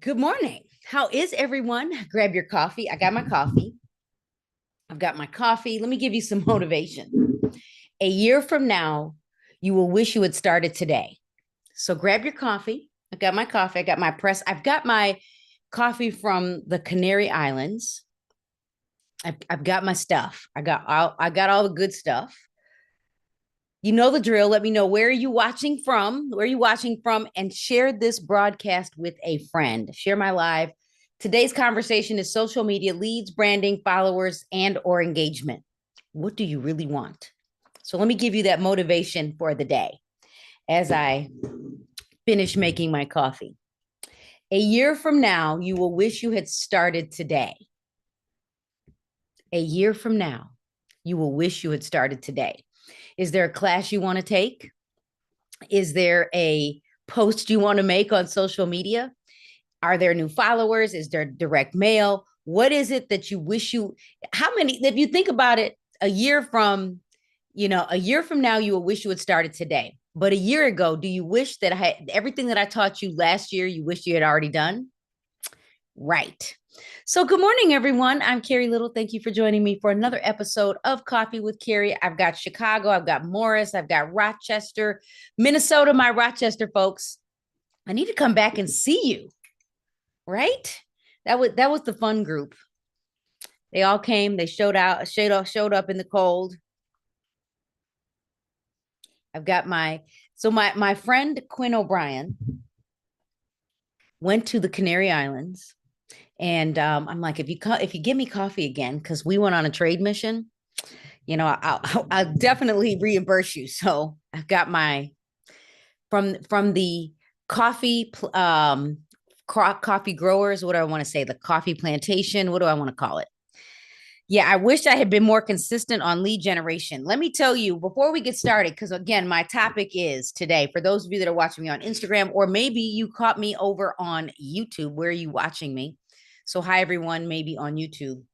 Good morning. How is everyone? Grab your coffee. I got my coffee. I've got my coffee. Let me give you some motivation. A year from now, you will wish you had started today. So grab your coffee. I got my coffee. I got my press. I've got my coffee from the Canary Islands. I've got my stuff. I got all the good stuff. You know the drill. Let me know where are you watching from? Where are you watching from? And share this broadcast with a friend. Share my live. Today's conversation is social media leads, branding, followers, and or engagement. What do you really want? So let me give you that motivation for the day as I finish making my coffee. A year from now, you will wish you had started today. A year from now, you will wish you had started today. Is there a class you want to take? Is there a post you want to make on social media? Are there new followers? Is there direct mail? What is it that you wish how many, if you think about it, a year from, a year from now, you will wish you had started today. But a year ago, do you wish that I had everything that I taught you last year, you wish you had already done? Right. So, good morning, everyone. I'm Carrie Little. Thank you for joining me for another episode of Coffee with Carrie. I've got Chicago, I've got Morris, I've got Rochester, Minnesota, my Rochester folks. I need to come back and see you, right? That was the fun group. They all came, they showed up in the cold. I've got my friend Quinn O'Brien went to the Canary Islands. And I'm like, if you give me coffee again, because we went on a trade mission, I'll definitely reimburse you. So I've got my from the coffee coffee growers. What do I want to say? The coffee plantation. What do I want to call it? Yeah, I wish I had been more consistent on lead generation. Let me tell you before we get started, because again, my topic is today for those of you that are watching me on Instagram, or maybe you caught me over on YouTube. Where are you watching me? So, hi, everyone, maybe on YouTube.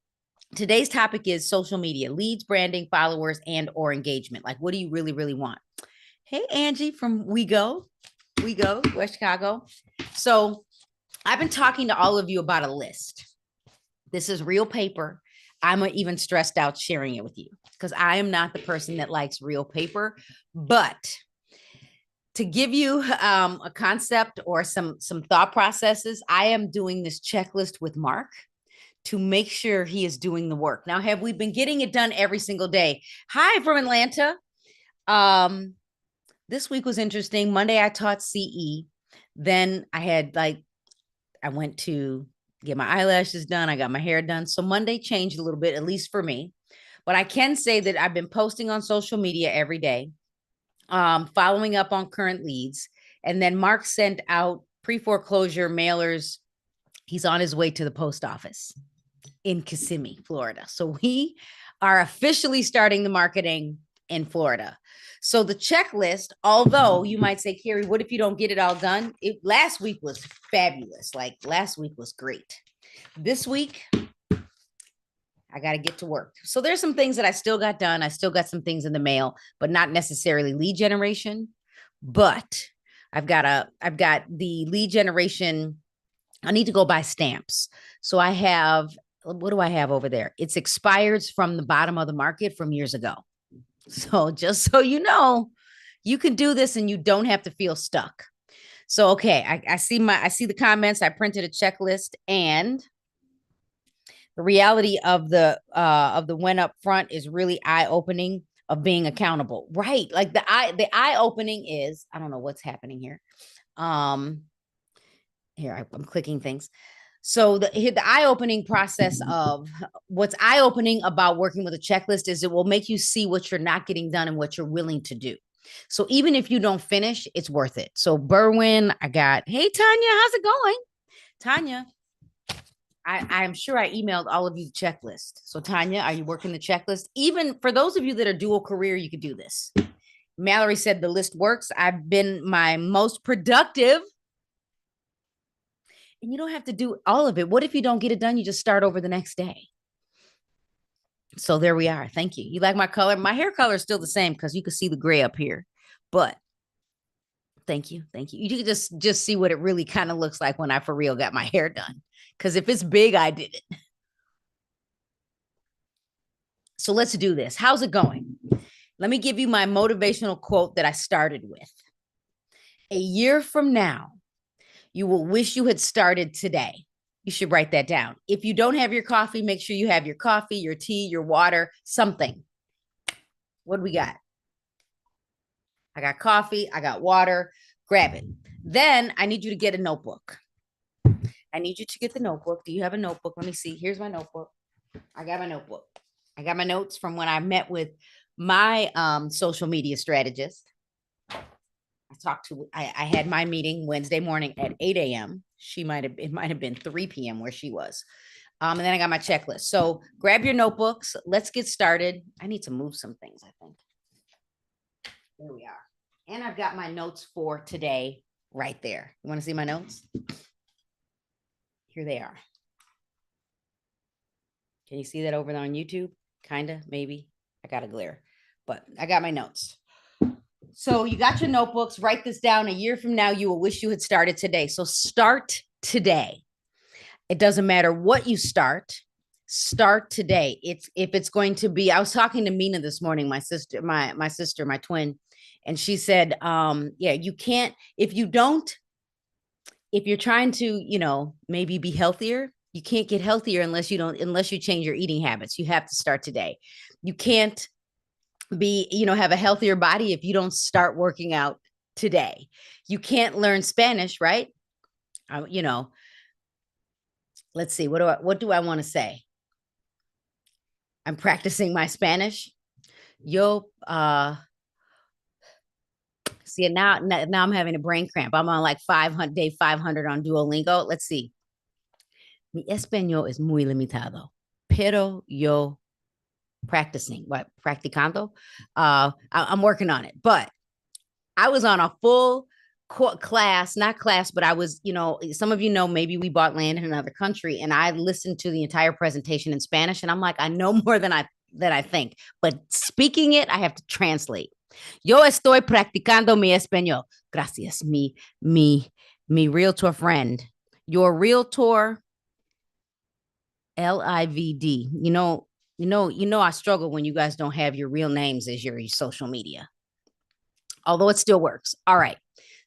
Today's topic is social media leads, branding, followers, and or engagement. Like, what do you really, really want? Hey, Angie from We Go, West Chicago. So, I've been talking to all of you about a list. This is real paper. I'm even stressed out sharing it with you because I am not the person that likes real paper. But to give you a concept or some thought processes, I am doing this checklist with Mark to make sure he is doing the work. Now, have we been getting it done every single day? Hi from Atlanta. This week was interesting. Monday I taught CE. Then I went to get my eyelashes done. I got my hair done. So Monday changed a little bit, at least for me. But I can say that I've been posting on social media every day, following up on current leads. And then Mark sent out pre-foreclosure mailers. He's on his way to the post office in Kissimmee, Florida. So we are officially starting the marketing in Florida. So the checklist, although you might say, Carrie, what if you don't get it all done? Last week was fabulous. Like last week was great. This week, I got to get to work. So there's some things that I still got done. I still got some things in the mail, but not necessarily lead generation. But I've got the lead generation. I need to go buy stamps. So I have, what do I have over there? It's expireds from the bottom of the market from years ago. So just so you know, you can do this and you don't have to feel stuck. So, okay, I see the comments. I printed a checklist, and the reality of the went up front is really eye-opening of being accountable, right? Like the eye-opening is, I don't know what's happening here. Here I'm clicking things. So the eye-opening process of what's eye-opening about working with a checklist is it will make you see what you're not getting done and what you're willing to do. So even if you don't finish, it's worth it. So Berwin, I got, hey Tanya, how's it going? Tanya, I'm sure I emailed all of you the checklist. So Tanya, are you working the checklist? Even for those of you that are dual career, you could do this. Mallory said the list works. I've been my most productive. And you don't have to do all of it. What if you don't get it done? You just start over the next day. So there we are. Thank you. You like my color? My hair color is still the same because you can see the gray up here. But thank you. Thank you. You can just see what it really kind of looks like when I for real got my hair done. Because if it's big, I did it. So let's do this. How's it going? Let me give you my motivational quote that I started with. A year from now, you will wish you had started today. You should write that down. If you don't have your coffee, make sure you have your coffee, your tea, your water, something. What do we got? I got coffee, I got water. Grab it. Then I need you to get a notebook. I need you to get the notebook. Do you have a notebook? Let me see. Here's my notebook. I got my notebook. I got my notes from when I met with my social media strategist. I had my meeting Wednesday morning at 8 a.m. It might have been 3 p.m. where she was. And then I got my checklist. So grab your notebooks. Let's get started. I need to move some things, I think. There we are. And I've got my notes for today right there. You want to see my notes? Here they are. Can you see that over there on YouTube? Kind of, maybe. I got a glare, but I got my notes. So you got your notebooks. Write this down. A year from now, you will wish you had started today. So start today. It doesn't matter what you start today. If it's going to be, I was talking to Mina this morning, my sister, my twin, and she said, yeah, you can't, if you're trying to, maybe be healthier, you can't get healthier unless you change your eating habits. You have to start today. You can't have a healthier body if you don't start working out today. You can't learn Spanish, right? Let's see, what do I want to say? I'm practicing my Spanish. See, now I'm having a brain cramp. I'm on like day 500 on Duolingo. Let's see. Mi español es muy limitado, pero yo practicando. I'm working on it, but I was on a full class, not class, but I was, some of maybe we bought land in another country, and I listened to the entire presentation in Spanish, and I'm like, I know more than I think, but speaking it, I have to translate. Yo estoy practicando mi español. Gracias, mi realtor friend. Your realtor, LIVD. I struggle when you guys don't have your real names as your social media, although it still works. All right.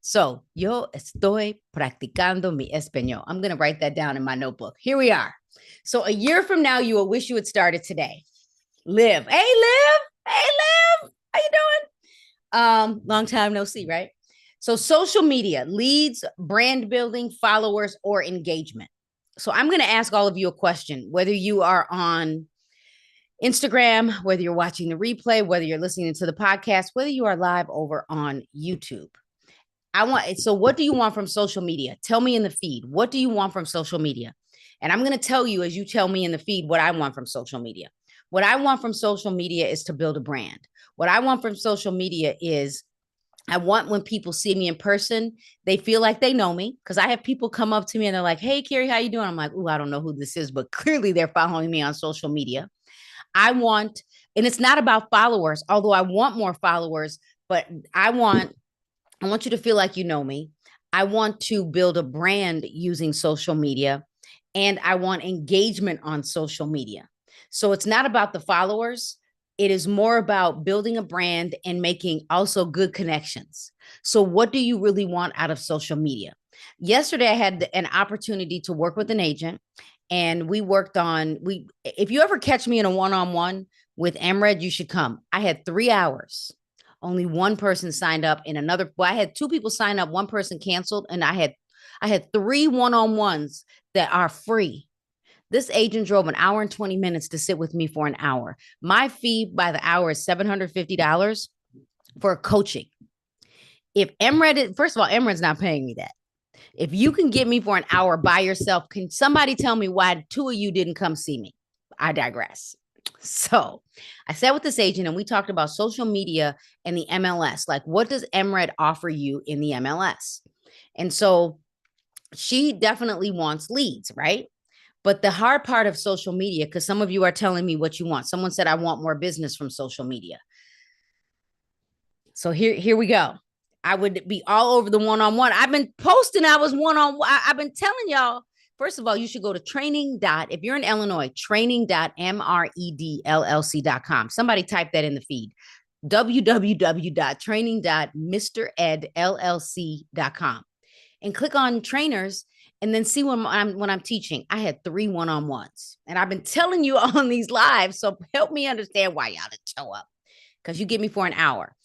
So, yo estoy practicando mi español. I'm going to write that down in my notebook. Here we are. So a year from now, you will wish you had started today. Liv. Hey, Liv. Hey, Liv. How you doing? Long time no see, right? So social media, leads, brand building, followers, or engagement. So I'm going to ask all of you a question, whether you are on Instagram, whether you're watching the replay, whether you're listening to the podcast, whether you are live over on YouTube. So what do you want from social media? Tell me in the feed. What do you want from social media? And I'm going to tell you, as you tell me in the feed, what I want from social media. What I want from social media is to build a brand. What I want from social media is I want when people see me in person, they feel like they know me, because I have people come up to me and they're like, hey, Carrie, how you doing? I'm like, oh, I don't know who this is, but clearly they're following me on social media. And it's not about followers, although I want more followers, but I want you to feel like you know me. I want to build a brand using social media, and I want engagement on social media. So it's not about the followers. It is more about building a brand and making also good connections. So what do you really want out of social media? Yesterday, I had an opportunity to work with an agent, and we worked if you ever catch me in a one-on-one with Emred, you should come. I had 3 hours. Only one person signed up, and I had 2 people sign up. One person canceled, and I had 3 one-on-ones that are free. This agent drove 1 hour and 20 minutes to sit with me for an hour. My fee by the hour is $750 for coaching. First of all, Emred's not paying me that. If you can get me for an hour by yourself, can somebody tell me why 2 of you didn't come see me? I digress. So I sat with this agent and we talked about social media and the MLS. Like, what does Emred offer you in the MLS? And so she definitely wants leads, right? But the hard part of social media, because some of you are telling me what you want. Someone said, I want more business from social media. So here we go. I would be all over the one-on-one. I've been posting. I was one-on-one. I've been telling y'all. First of all, you should go to if you're in Illinois, training.mredllc.com. Somebody type that in the feed. www.training.mredllc.com and click on trainers and then see when I'm teaching. I had 3 one-on-ones and I've been telling you on these lives. So help me understand why y'all didn't show up, because you get me for an hour.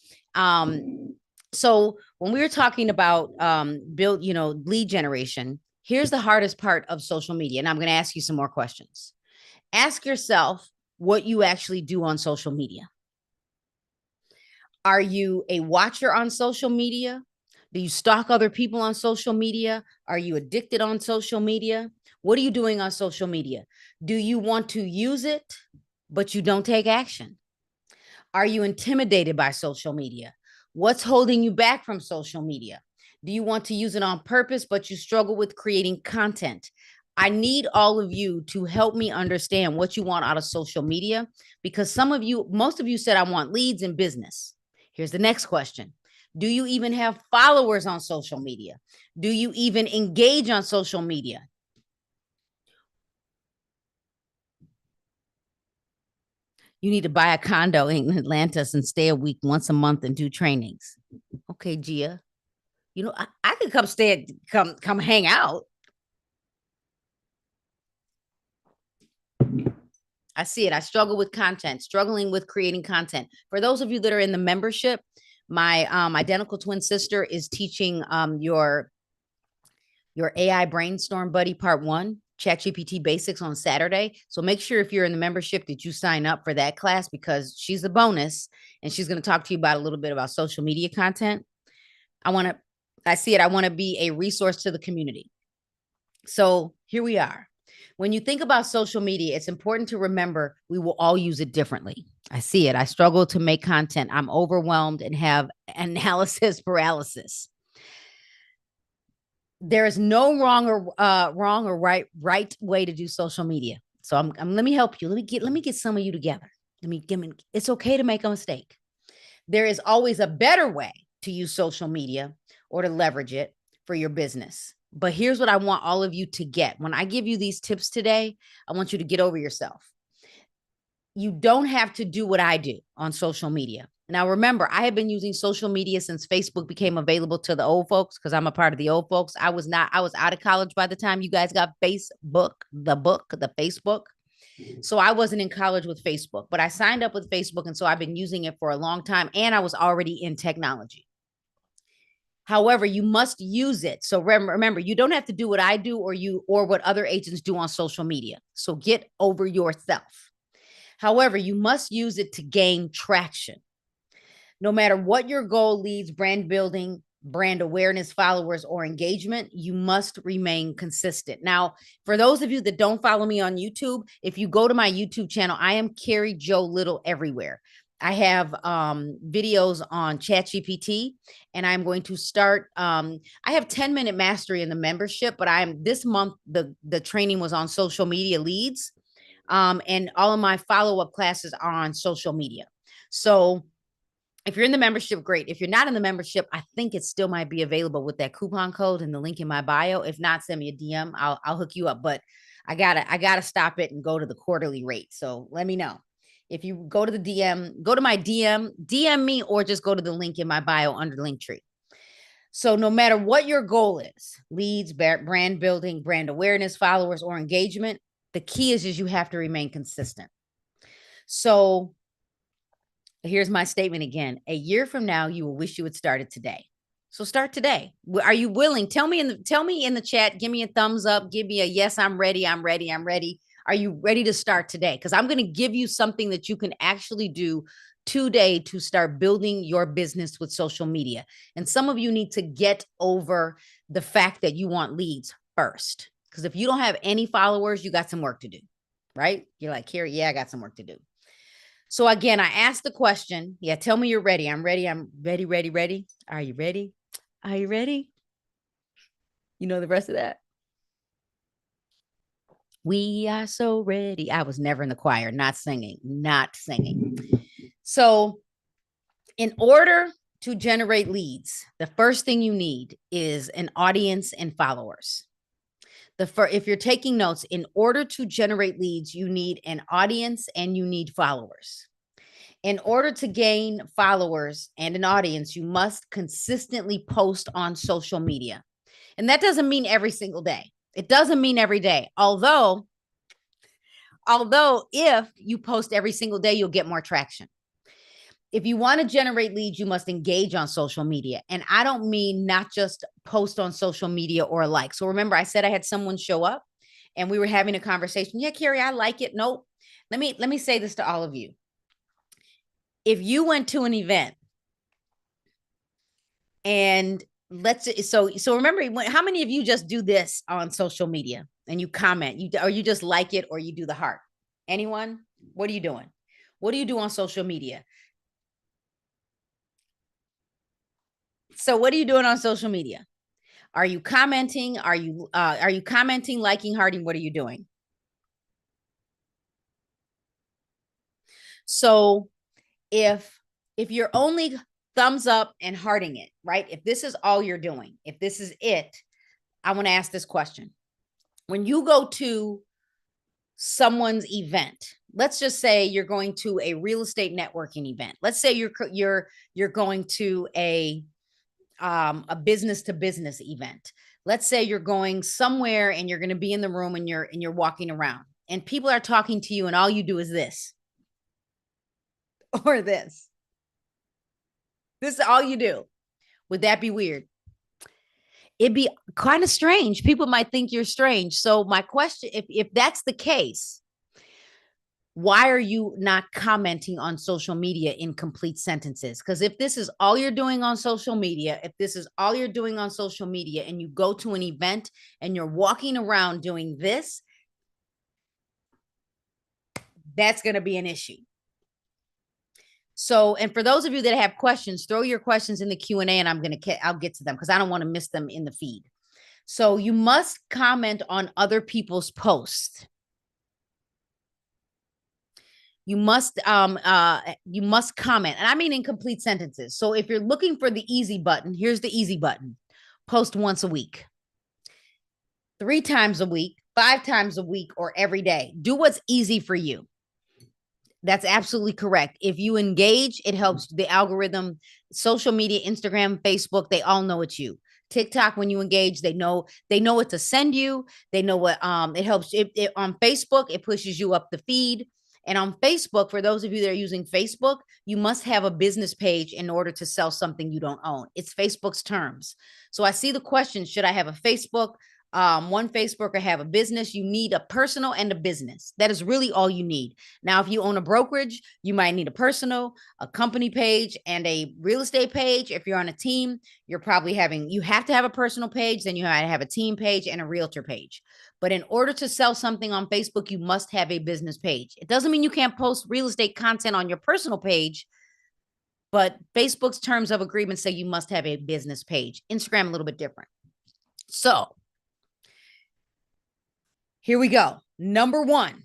So when we were talking about lead generation, here's the hardest part of social media. And I'm going to ask you some more questions. Ask yourself what you actually do on social media. Are you a watcher on social media? Do you stalk other people on social media? Are you addicted on social media? What are you doing on social media? Do you want to use it, but you don't take action? Are you intimidated by social media? What's holding you back from social media? Do you want to use it on purpose, but you struggle with creating content? I need all of you to help me understand what you want out of social media, because most of you said, I want leads in business. Here's the next question. Do you even have followers on social media? Do you even engage on social media? You need to buy a condo in Atlantis and stay a week once a month and do trainings. Okay, Gia. I could come hang out. I see it. I struggle with content, struggling with creating content. For those of you that are in the membership, my identical twin sister is teaching your AI brainstorm buddy part 1, ChatGPT basics, on Saturday. So make sure if you're in the membership that you sign up for that class, because she's a bonus and she's going to talk to you about a little bit about social media content. I want to be a resource to the community. So here we are. When you think about social media, it's important to remember we will all use it differently. I see it. I struggle to make content. I'm overwhelmed and have analysis paralysis. There is no wrong or right way to do social media. So let me help you. Let me get some of you together. It's okay to make a mistake. There is always a better way to use social media or to leverage it for your business. But here's what I want all of you to get. When I give you these tips today, I want you to get over yourself. You don't have to do what I do on social media. Now, remember, I have been using social media since Facebook became available to the old folks, because I'm a part of the old folks. I was out of college by the time you guys got Facebook, the Facebook. So I wasn't in college with Facebook, but I signed up with Facebook. And so I've been using it for a long time, and I was already in technology. However, you must use it. So remember, you don't have to do what I do or what other agents do on social media. So get over yourself. However, you must use it to gain traction. No matter what your goal, leads, brand building, brand awareness, followers, or engagement, you must remain consistent. Now, for those of you that don't follow me on YouTube, if you go to my YouTube channel, I am Carrie Jo Little everywhere. I have videos on ChatGPT, and I'm going to start. I have 10-minute mastery in the membership, but this month the training was on social media leads, and all of my follow-up classes are on social media. So if you're in the membership, great. If you're not in the membership, I think it still might be available with that coupon code and the link in my bio. If not, send me a DM. I'll hook you up. But I gotta stop it and go to the quarterly rate. So let me know. If you go to the DM, go to my DM me, or just go to the link in my bio under Linktree. So no matter what your goal is, leads, brand building, brand awareness, followers, or engagement, the key is you have to remain consistent. So here's my statement again. A year from now, you will wish you had started today. So start today. Are you willing? Tell me in the chat. Give me a thumbs up. Give me a yes, I'm ready. I'm ready. I'm ready. Are you ready to start today? Because I'm going to give you something that you can actually do today to start building your business with social media. And some of you need to get over the fact that you want leads first. Because if you don't have any followers, you got some work to do, right? You're like, Carrie, yeah, I got some work to do. So again, I asked the question. Yeah, tell me you're ready. I'm ready. I'm ready, ready, ready. Are you ready? Are you ready? You know the rest of that? We are so ready. I was never in the choir, not singing. So in order to generate leads, the first thing you need is an audience and followers. If you're taking notes, in order to generate leads, you need an audience and you need followers. In order to gain followers and an audience, you must consistently post on social media. And that doesn't mean every single day. It doesn't mean every day. Although if you post every single day, you'll get more traction. If you want to generate leads, you must engage on social media. And I don't mean not just post on social media or like. So remember, I said I had someone show up and we were having a conversation. Yeah, Carrie, I like it. Nope. Let me say this to all of you. If you went to an event and so remember, how many of you just do this on social media and you comment, or you just like it, or you do the heart? Anyone? What are you doing? What do you do on social media? So what are you doing on social media? Are you commenting? Are you commenting, liking, hearting? What are you doing? So if you're only thumbs up and hearting it, right? If this is all you're doing, if this is it, I want to ask this question. When you go to someone's event, let's just say you're going to a real estate networking event. Let's say you're going to a business to business event. Let's say you're going somewhere and you're going to be in the room and you're walking around and people are talking to you and all you do is this or this. This is all you do. Would that be weird? It'd be kind of strange. People might think you're strange. So my question, if that's the case, why are you not commenting on social media in complete sentences? Because if this is all you're doing on social media, and you go to an event and you're walking around doing this, that's going to be an issue. So, and for those of you that have questions, throw your questions in the Q&A and I'll get to them because I don't want to miss them in the feed. So you must comment on other people's posts. You must comment, and I mean in complete sentences. So if you're looking for the easy button, here's the easy button. Post once a week, 3 times a week, 5 times a week, or every day. Do what's easy for you. That's absolutely correct. If you engage, it helps the algorithm. Social media, Instagram, Facebook, they all know it's you. TikTok, when you engage, they know what to send you. They know what it helps. It on Facebook, it pushes you up the feed. And on Facebook, for those of you that are using Facebook, you must have a business page in order to sell something you don't own. It's Facebook's terms. So I see the question, should I have a Facebook, one Facebook, or have a business? You need a personal and a business. That is really all you need. Now, if you own a brokerage, you might need a personal, a company page, and a real estate page. If you're on a team, you have to have a personal page, then you have a team page and a realtor page. But in order to sell something on Facebook, you must have a business page. It doesn't mean you can't post real estate content on your personal page, but Facebook's terms of agreement say you must have a business page. Instagram, a little bit different. So here we go. Number 1.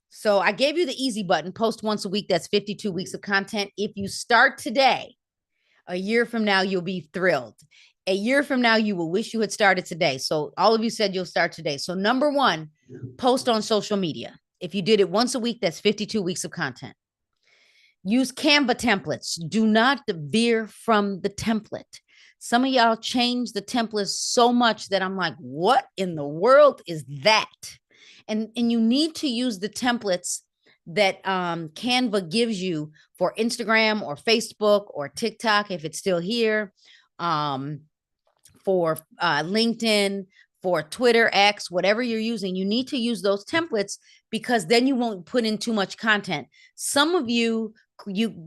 So I gave you the easy button, post once a week. That's 52 weeks of content. If you start today, a year from now, you'll be thrilled. A year from now, you will wish you had started today. So all of you said you'll start today. So number 1, post on social media. If you did it once a week, that's 52 weeks of content. Use Canva templates. Do not veer from the template. Some of y'all change the templates so much that I'm like, what in the world is that? And you need to use the templates that Canva gives you for Instagram or Facebook or TikTok, if it's still here, for LinkedIn, for Twitter, X, whatever you're using. You need to use those templates because then you won't put in too much content. Some of you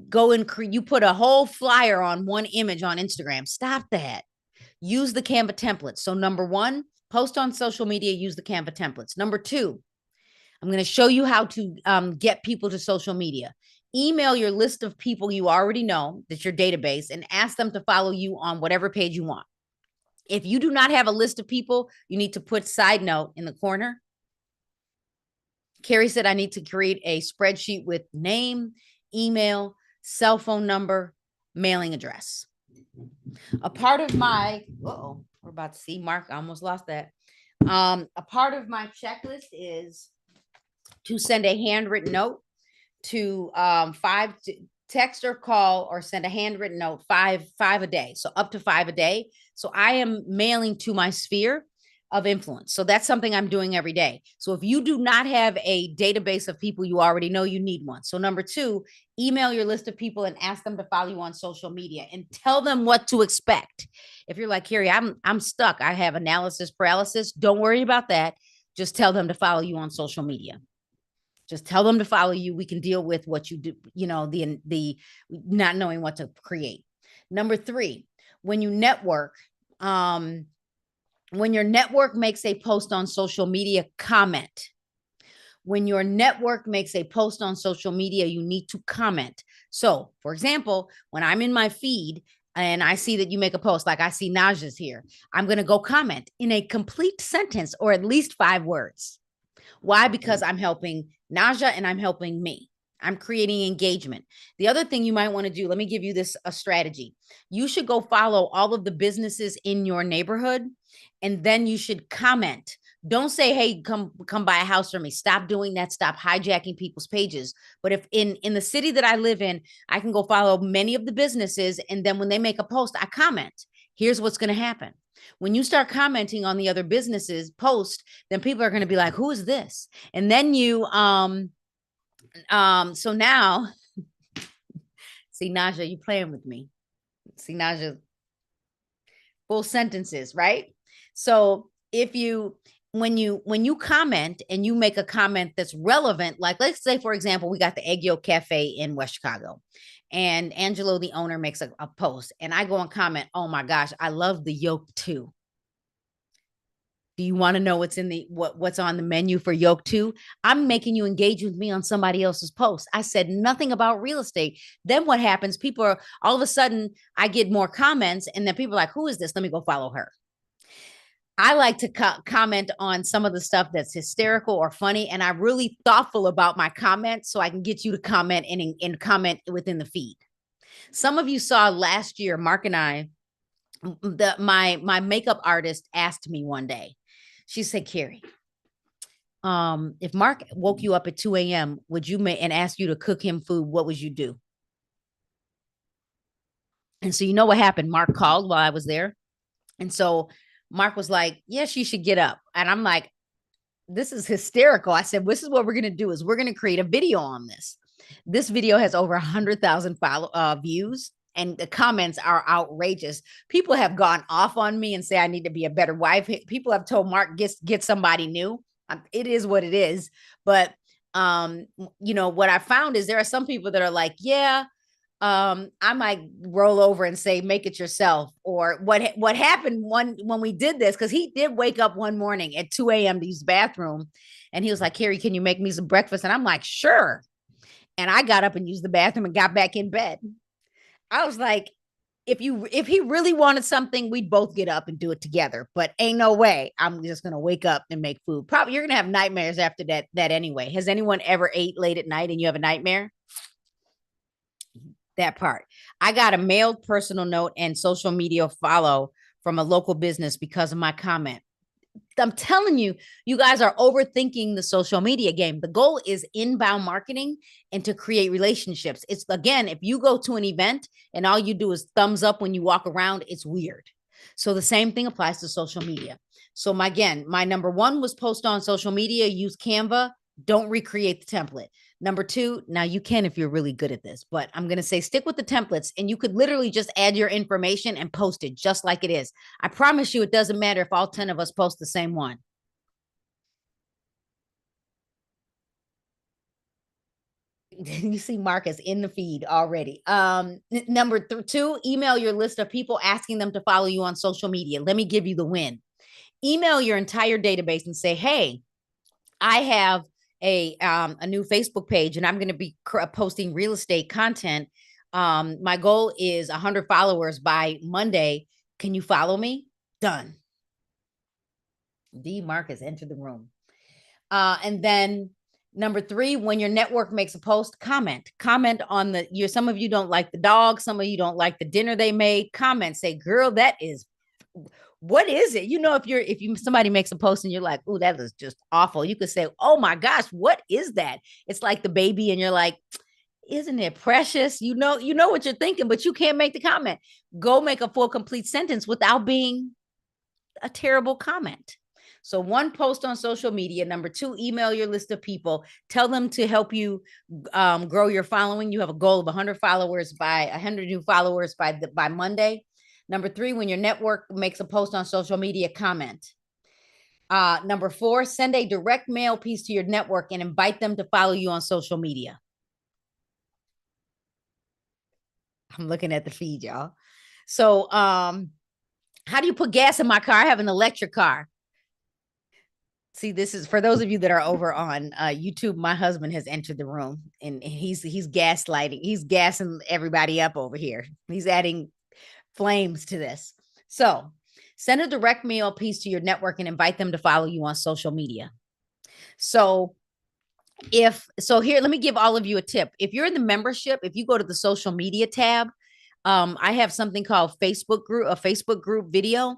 go and you put a whole flyer on one image on Instagram. Stop that. Use the Canva templates. So number 1, post on social media, use the Canva templates. Number 2, I'm going to show you how to get people to social media. Email your list of people you already know, that's your database, and ask them to follow you on whatever page you want. If you do not have a list of people, you need to put side note in the corner. Carrie said, I need to create a spreadsheet with name, email, cell phone number, mailing address. A part of my, we're about to see Mark. I almost lost that. A part of my checklist is to send a handwritten note to text or call or send a handwritten note, five a day. So up to 5 a day. So I am mailing to my sphere of influence. So that's something I'm doing every day. So if you do not have a database of people you already know, you need one. So number 2, email your list of people and ask them to follow you on social media and tell them what to expect. If you're like, Carrie, I'm stuck, I have analysis paralysis, don't worry about that. Just tell them to follow you on social media. Just tell them to follow you. We can deal with what you do, the not knowing what to create. Number 3, when you network, when your network makes a post on social media, comment. When your network makes a post on social media, you need to comment. So, for example, when I'm in my feed and I see that you make a post, like I see Naja's here, I'm going to go comment in a complete sentence or at least 5 words. Why? Because I'm helping Naja and I'm helping me. I'm creating engagement. The other thing you might want to do, let me give you this a strategy. You should go follow all of the businesses in your neighborhood, and then you should comment. Don't say, hey, come buy a house for me. Stop doing that. Stop hijacking people's pages. But if in the city that I live in, I can go follow many of the businesses, and then when they make a post, I comment. Here's what's going to happen. When you start commenting on the other businesses post, then people are going to be like, who is this? And then you so now see, Naja, you playing with me. See, Naja, full sentences, right? So if you when you comment and you make a comment that's relevant, like let's say, for example, we got the Egg Yolk Cafe in West Chicago, and Angelo, the owner, makes a post, and I go and comment, oh my gosh, I love the yolk too. Do you want to know what's in the what's on the menu for yolk too? I'm making you engage with me on somebody else's post. I said nothing about real estate. Then what happens? People are all of a sudden, I get more comments, and then people are like, who is this? Let me go follow her. I like to comment on some of the stuff that's hysterical or funny, and I'm really thoughtful about my comments so I can get you to comment and comment within the feed. Some of you saw last year, Mark and I, my makeup artist asked me one day. She said, Carrie, if Mark woke you up at 2 a.m., would you and ask you to cook him food, what would you do? And so you know what happened? Mark called while I was there. And so Mark was like, yes, you should get up. And I'm like, this is hysterical. I said, this is what we're going to do is we're going to create a video on this. This video has over 100,000 views, and the comments are outrageous. People have gone off on me and say I need to be a better wife. People have told Mark, get somebody new. It is what it is. But what I found is there are some people that are like, yeah, I might roll over and say, make it yourself. Or what happened when we did this, because he did wake up one morning at 2 a.m. to use the bathroom, and he was like, Carrie, can you make me some breakfast? And I'm like, sure. And I got up and used the bathroom and got back in bed. I was like, if he really wanted something, we'd both get up and do it together. But ain't no way I'm just gonna wake up and make food. Probably you're gonna have nightmares after that anyway. Has anyone ever ate late at night and you have a nightmare? That part. I got a mailed personal note and social media follow from a local business because of my comment. I'm telling you, you guys are overthinking the social media game. The goal is inbound marketing and to create relationships. It's again, if you go to an event and all you do is thumbs up when you walk around, it's weird. So the same thing applies to social media. So my number 1 was post on social media, use Canva, don't recreate the template. Number 2, now you can if you're really good at this, but I'm going to say stick with the templates, and you could literally just add your information and post it just like it is. I promise you, it doesn't matter if all 10 of us post the same one. You see Marcus in the feed already. Number 2, email your list of people asking them to follow you on social media. Let me give you the win. Email your entire database and say, hey, I have a new Facebook page, and I'm going to be posting real estate content. My goal is 100 followers by Monday. Can you follow me? Done. D Marcus entered the room. And then Number three, when your network makes a post, comment on some of you don't like the dog. Some of you don't like the dinner they made. Comment, say, girl, that is, what is it? If somebody makes a post and you're like, oh, that is just awful. You could say, oh my gosh, what is that? It's like the baby. And you're like, isn't it precious? You know what you're thinking, but you can't make the comment. Go make a full, complete sentence without being a terrible comment. So one, post on social media. Number two, email your list of people. Tell them to help you grow your following. You have a goal of 100 new followers by Monday. Number three, when your network makes a post on social media, comment. Number four, send a direct mail piece to your network and invite them to follow you on social media. I'm looking at the feed, y'all. So, how do you put gas in my car? I have an electric car. See, this is for those of you that are over on YouTube. My husband has entered the room and he's gaslighting. He's gassing everybody up over here. He's adding flames to this. So send a direct mail piece to your network and invite them to follow you on social media. So here, let me give all of you a tip. If you're in the membership, if you go to the social media tab, I have something called a Facebook group video.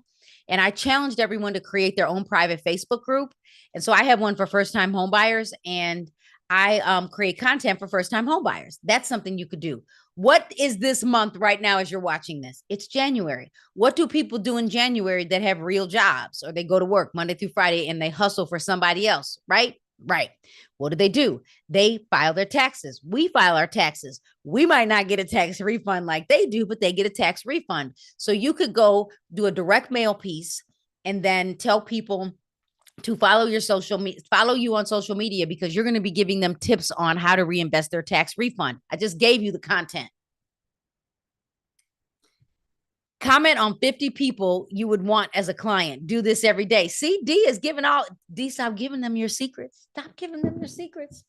And I challenged everyone to create their own private Facebook group. And so I have one for first-time homebuyers, and I create content for first-time homebuyers. That's something you could do. What is this month right now as you're watching this? It's January. What do people do in January that have real jobs, or they go to work Monday through Friday and they hustle for somebody else, right? Right. What do? They file their taxes. We file our taxes. We might not get a tax refund like they do, but they get a tax refund. So you could go do a direct mail piece and then tell people to follow you on social media, because you're going to be giving them tips on how to reinvest their tax refund. I just gave you the content. Comment on 50 people you would want as a client. Do this every day. See, stop giving them your secrets. Stop giving them your secrets.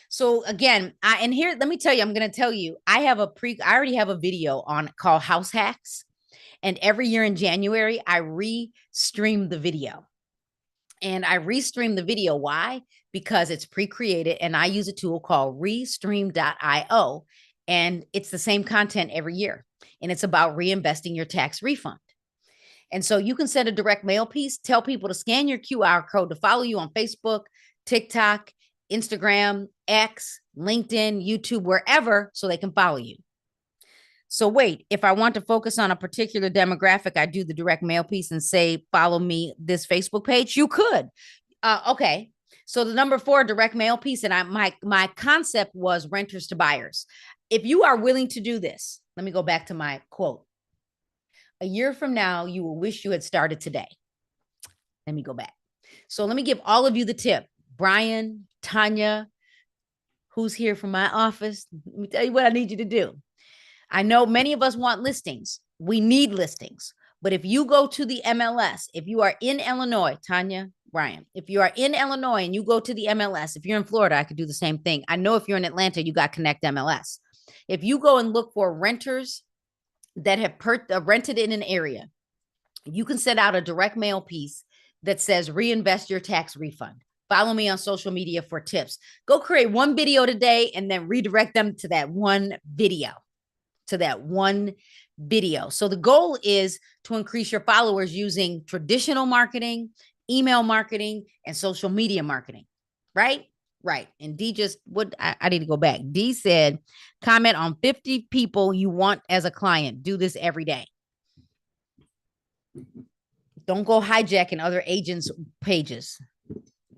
So again, let me tell you, I'm going to tell you, I already have a video on called House Hacks. And every year in January, I re-stream the video. And I restream the video. Why? Because it's pre-created and I use a tool called restream.io. And it's the same content every year. And it's about reinvesting your tax refund. And so you can send a direct mail piece, tell people to scan your QR code to follow you on Facebook, TikTok, Instagram, X, LinkedIn, YouTube, wherever, so they can follow you. So wait, if I want to focus on a particular demographic, I do the direct mail piece and say, follow me this Facebook page. You could. Okay. So the number 4 direct mail piece, and my concept was renters to buyers. If you are willing to do this, let me go back to my quote. A year from now, you will wish you had started today. Let me go back. So let me give all of you the tip. Brian, Tanya, who's here from my office? Let me tell you what I need you to do. I know many of us want listings. We need listings. But if you go to the MLS, if you are in Illinois, Tanya, Brian, if you are in Illinois and you go to the MLS, if you're in Florida, I could do the same thing. I know if you're in Atlanta, you got Connect MLS. If you go and look for renters that have rented in an area, you can send out a direct mail piece that says reinvest your tax refund. Follow me on social media for tips. Go create one video today and then redirect them to that one video. So the goal is to increase your followers using traditional marketing, email marketing, and social media marketing, right? Right. And D I need to go back. D said, comment on 50 people you want as a client. Do this every day. Don't go hijacking other agents' pages.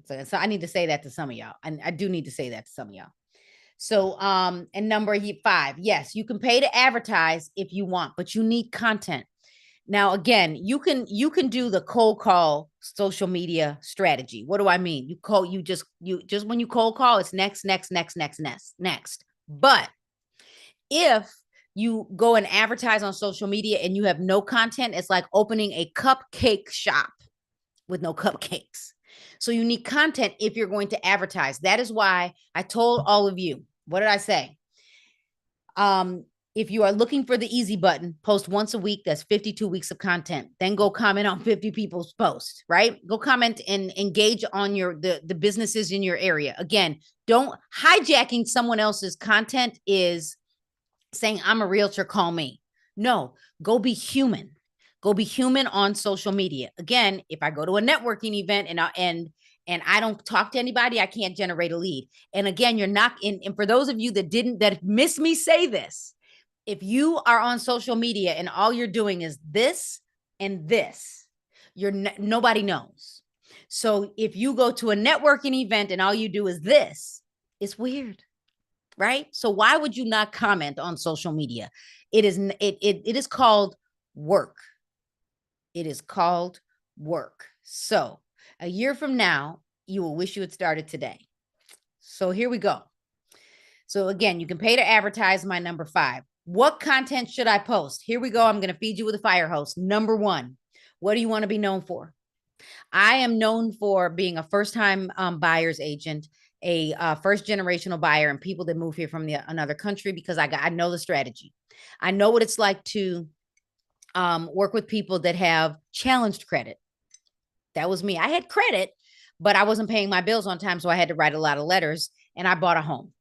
So I need to say that to some of y'all. I do need to say that to some of y'all. So, and number 5, yes, you can pay to advertise if you want, but you need content. Now, again, you can do the cold call social media strategy. What do I mean? You just when you cold call, it's next. But if you go and advertise on social media and you have no content, it's like opening a cupcake shop with no cupcakes. So you need content if you're going to advertise. That is why I told all of you, what did I say? If you are looking for the easy button, post once a week. That's 52 weeks of content. Then go comment on 50 people's posts, right? Go comment and engage on the businesses in your area. Again, Don't hijacking someone else's content is saying, I'm a realtor, call me. No, go be human. Go be human on social media. Again, if I go to a networking event and I don't talk to anybody, I can't generate a lead. And again, you're not in. And for those of you that miss me say this, if you are on social media and all you're doing is this and this, nobody knows. So if you go to a networking event and all you do is this, it's weird, right? So why would you not comment on social media? It is called work. It is called work. So a year from now, you will wish you had started today. So here we go. So again, you can pay to advertise. My number 5. What content should I post? Here we go. I'm going to feed you with a fire hose. Number 1, what do you want to be known for? I am known for being a first-time buyer's agent, a first generational buyer, and people that move here from another country, because I know the strategy. I know what it's like to work with people that have challenged credit. That was me. I had credit, but I wasn't paying my bills on time, so I had to write a lot of letters, and I bought a home.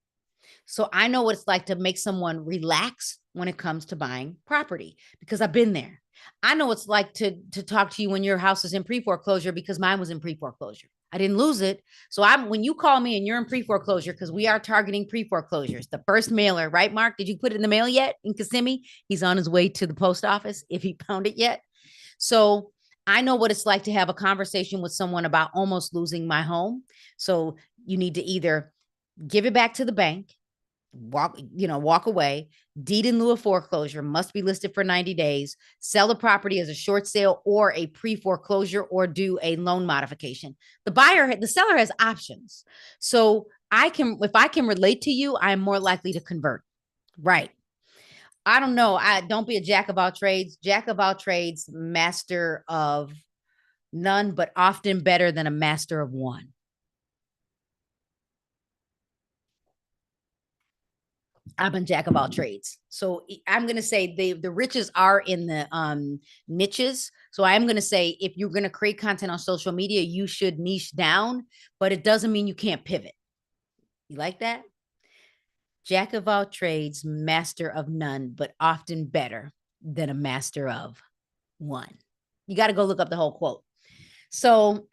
So I know what it's like to make someone relax when it comes to buying property, because I've been there. I know it's like to talk to you when your house is in pre-foreclosure, because mine was in pre-foreclosure. I didn't lose it. So when you call me and you're in pre-foreclosure, because we are targeting pre-foreclosures, the first mailer, right, Mark? Did you put it in the mail yet in Kissimmee? He's on his way to the post office if he found it yet. So I know what it's like to have a conversation with someone about almost losing my home. So you need to either give it back to the bank, walk away. Deed in lieu of foreclosure must be listed for 90 days. Sell the property as a short sale or a pre-foreclosure, or do a loan modification. The seller has options. So if I can relate to you, I'm more likely to convert. Right. I don't know. Don't be a jack of all trades. Jack of all trades, master of none, but often better than a master of one. I'm a jack of all trades. So I'm going to say the riches are in the niches. So I'm going to say, if you're going to create content on social media, you should niche down, but it doesn't mean you can't pivot. You like that? Jack of all trades, master of none, but often better than a master of one. You got to go look up the whole quote. So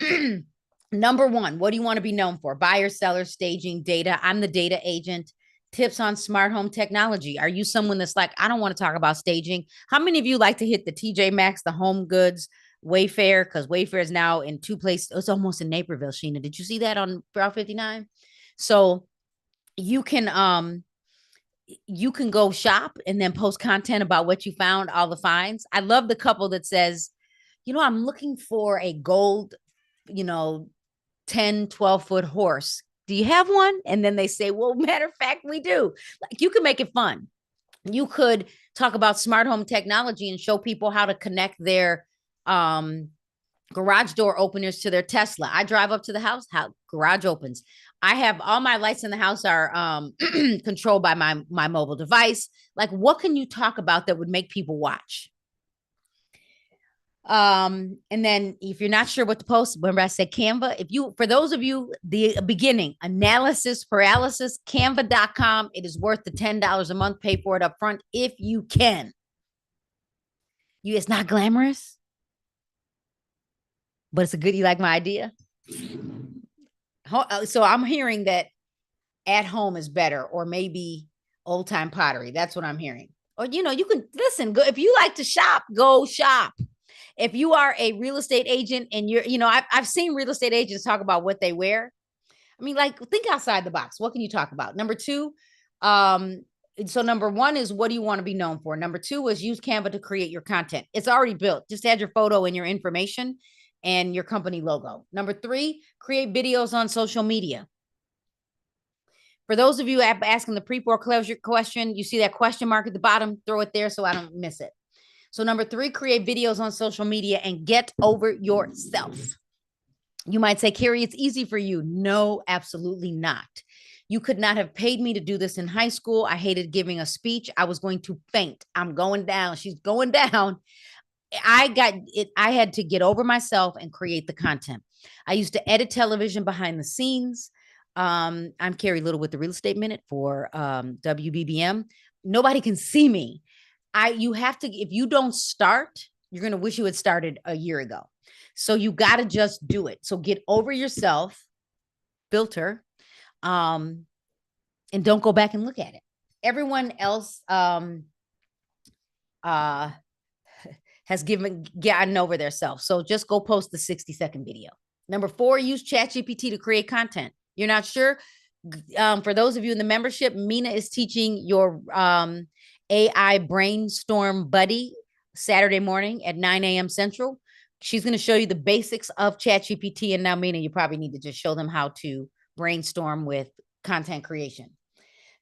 number 1, what do you want to be known for? Buyer, seller, staging, data. I'm the data agent. Tips on smart home technology. Are you someone that's like, I don't want to talk about staging? How many of you like to hit the TJ Maxx, the Home Goods, Wayfair? Because Wayfair is now in 2 places. It's almost in Naperville, Sheena. Did you see that on Route 59? So you can go shop and then post content about what you found, all the finds. I love the couple that says, I'm looking for a gold, 10, 12-foot horse. Do you have one? And then they say, well, matter of fact, we do. Like, you can make it fun. You could talk about smart home technology and show people how to connect their garage door openers to their Tesla. I drive up to the house, how garage opens. I have all my lights in the house are controlled by my mobile device. Like, what can you talk about that would make people watch? And then if you're not sure what to post, remember I said Canva. For those of you, the beginning analysis paralysis, canva.com. It is worth the $10 a month. Pay for it up front if you can. It's not glamorous, but it's you like my idea? So I'm hearing that at home is better, or maybe old time pottery. That's what I'm hearing. Or, you can listen. Go, if you like to shop, go shop. If you are a real estate agent and I've seen real estate agents talk about what they wear. I mean, like, think outside the box. What can you talk about? Number 2, so number 1 is, what do you want to be known for? Number 2 is, use Canva to create your content. It's already built. Just add your photo and your information and your company logo. Number 3, create videos on social media. For those of you asking the pre-foreclosure question, you see that question mark at the bottom, throw it there so I don't miss it. So number 3, create videos on social media and get over yourself. You might say, Carrie, it's easy for you. No, absolutely not. You could not have paid me to do this in high school. I hated giving a speech. I was going to faint. I'm going down. She's going down. I had to get over myself and create the content. I used to edit television behind the scenes. I'm Carrie Little with the Real Estate Minute for WBBM. Nobody can see me. You have to, if you don't start, you're going to wish you had started a year ago. So you got to just do it. So get over yourself, filter, and don't go back and look at it. Everyone else has gotten over their self. So just go post the 60-second video. Number 4, use ChatGPT to create content. You're not sure? For those of you in the membership, Mina is teaching your AI brainstorm buddy Saturday morning at 9 a.m. Central. She's going to show you the basics of ChatGPT. And now, Mina, you probably need to just show them how to brainstorm with content creation.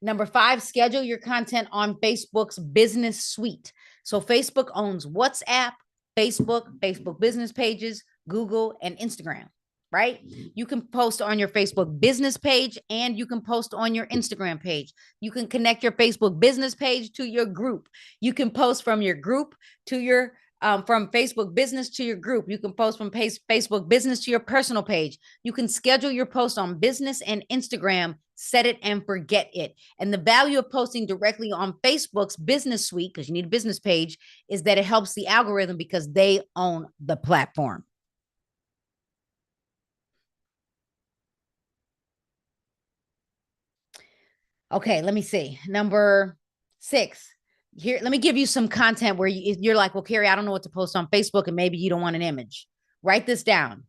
Number 5, schedule your content on Facebook's business suite. So Facebook owns WhatsApp, Facebook business pages, Google, and Instagram, right? You can post on your Facebook business page and you can post on your Instagram page. You can connect your Facebook business page to your group. You can post from your group to your from Facebook business to your group. You can post from Facebook business to your personal page. You can schedule your post on business and Instagram, set it and forget it. And the value of posting directly on Facebook's business suite, because you need a business page, is that it helps the algorithm because they own the platform. Okay, let me see. Number 6. Here, let me give you some content where you're like, well, Carrie, I don't know what to post on Facebook, and maybe you don't want an image. Write this down.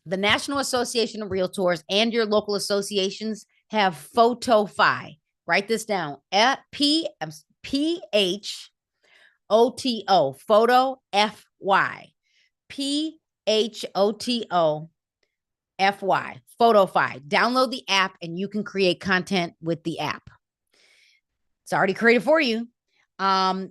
The National Association of Realtors and your local associations have PhotoFi. Write this down. PHOTO, Photo FY. PHOTO FY, PhotoFi. Download the app and you can create content with the app. It's already created for you. And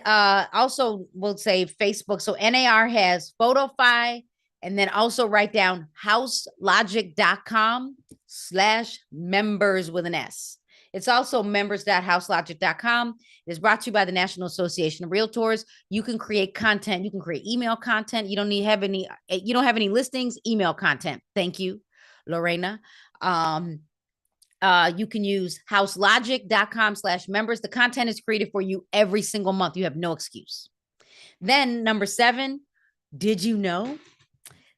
also we'll say Facebook. So NAR has PhotoFi, and then also write down houselogic.com/members with an S. It's also members.houselogic.com. It is brought to you by the National Association of Realtors. You can create content. You can create email content. You don't have any listings, email content. Thank you, Lorena. You can use houselogic.com/members. The content is created for you every single month. You have no excuse. Then number 7, did you know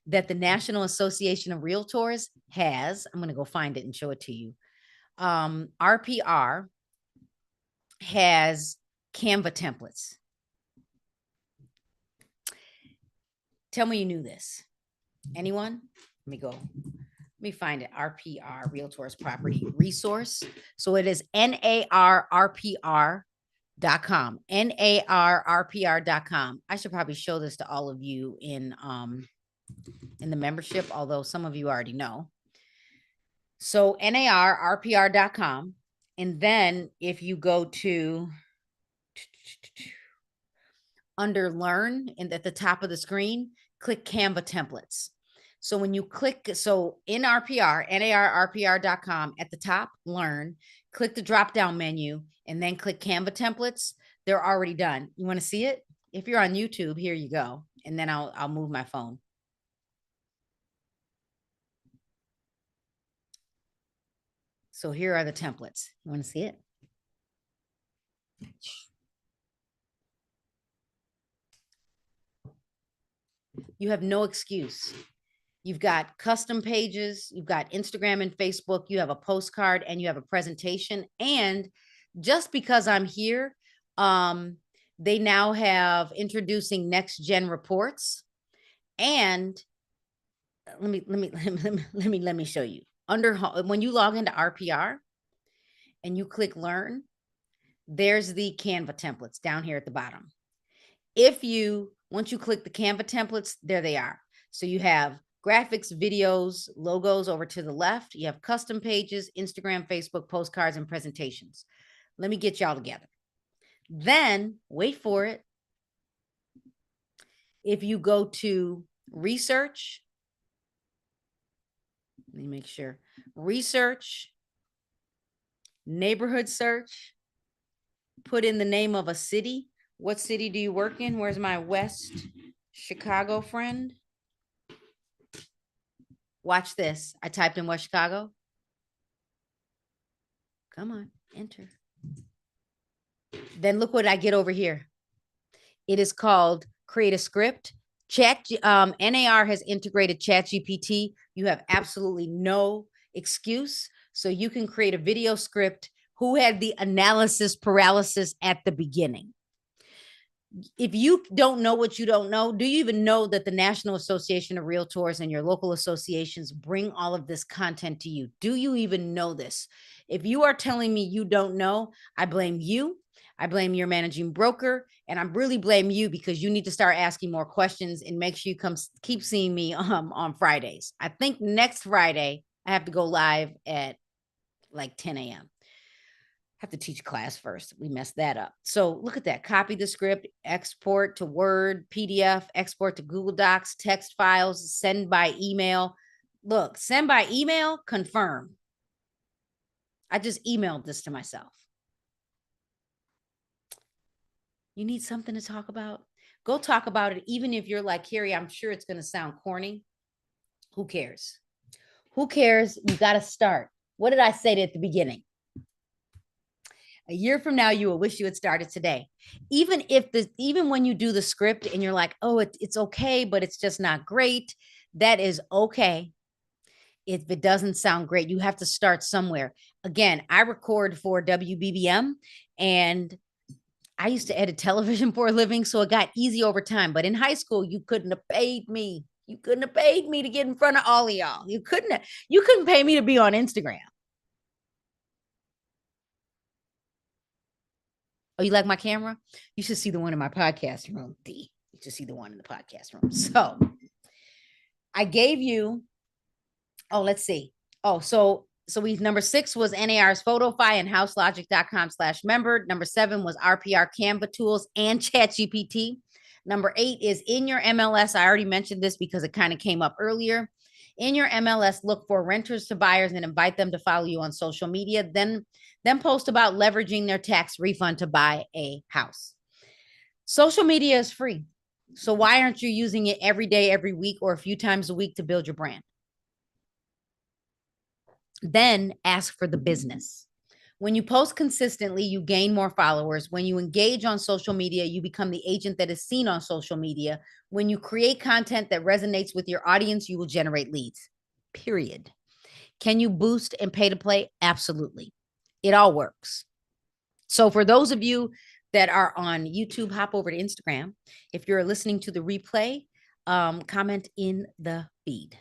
that the National Association of Realtors has, I'm going to go find it and show it to you. RPR has Canva templates. Tell me you knew this. Anyone? Let me go. Let me find it. RPR, Realtors Property Resource. So it is NARRPR.com. NARRPR.com. I should probably show this to all of you in the membership, although some of you already know. So NARRPR.com. And then if you go to under Learn and at the top of the screen, click Canva templates. So when you click, so in RPR, NARRPR.com, at the top, Learn, click the drop-down menu, and then click Canva templates. They're already done. You want to see it? If you're on YouTube, here you go. And then I'll move my phone. So here are the templates. You want to see it? You have no excuse. You've got custom pages, you've got Instagram and Facebook, you have a postcard, and you have a presentation. And just because I'm here, they now have introducing next gen reports. And let me show you. When you log into RPR and you click Learn, there's the Canva templates down here at the bottom. Once you click the Canva templates, there they are. So you have graphics, videos, logos over to the left. You have custom pages, Instagram, Facebook, postcards, and presentations. Let me get y'all together. Then, wait for it. If you go to research, let me make sure. Research, neighborhood search, put in the name of a city. What city do you work in? Where's my West Chicago friend? Watch this. I typed in West Chicago. Come on, enter. Then look what I get over here. It is called Create a Script. NAR has integrated ChatGPT. You have absolutely no excuse. So you can create a video script. Who had the analysis paralysis at the beginning? If you don't know what you don't know, do you even know that the National Association of Realtors and your local associations bring all of this content to you? Do you even know this? If you are telling me you don't know, I blame you. I blame your managing broker, and I really blame you because you need to start asking more questions and make sure you keep seeing me on Fridays. I think next Friday I have to go live at like 10 a.m. Have to teach class first. We messed that up. So look at that. Copy the script, export to Word, PDF, export to Google Docs, text files, send by email. Look, send by email, confirm. I just emailed this to myself. You need something to talk about? Go talk about it. Even if you're like, Carrie, I'm sure it's going to sound corny. Who cares? Who cares? You got to start. What did I say at the beginning? A year from now, you will wish you had started today. Even when you do the script and you're like, oh, it's okay, but it's just not great. That is okay. If it doesn't sound great, you have to start somewhere. Again, I record for WBBM, and I used to edit television for a living, so it got easy over time. But in high school, you couldn't have paid me. You couldn't have paid me to get in front of all of y'all. You couldn't pay me to be on Instagram. Oh, you like my camera? You should see the one in my podcast room, D. You should see the one in the podcast room. So I gave you, let's see. Number 6 was NAR's PhotoFi and houselogic.com/member. Number 7 was RPR Canva tools and ChatGPT. Number 8 is in your MLS. I already mentioned this because it kind of came up earlier. In your MLS, look for renters to buyers and invite them to follow you on social media. Then post about leveraging their tax refund to buy a house. Social media is free. So why aren't you using it every day, every week, or a few times a week to build your brand? Then ask for the business. When you post consistently, you gain more followers. When you engage on social media, you become the agent that is seen on social media. When you create content that resonates with your audience, you will generate leads. Period. Can you boost and pay to play? Absolutely. It all works. So for those of you that are on YouTube, hop over to Instagram. If you're listening to the replay, comment in the feed.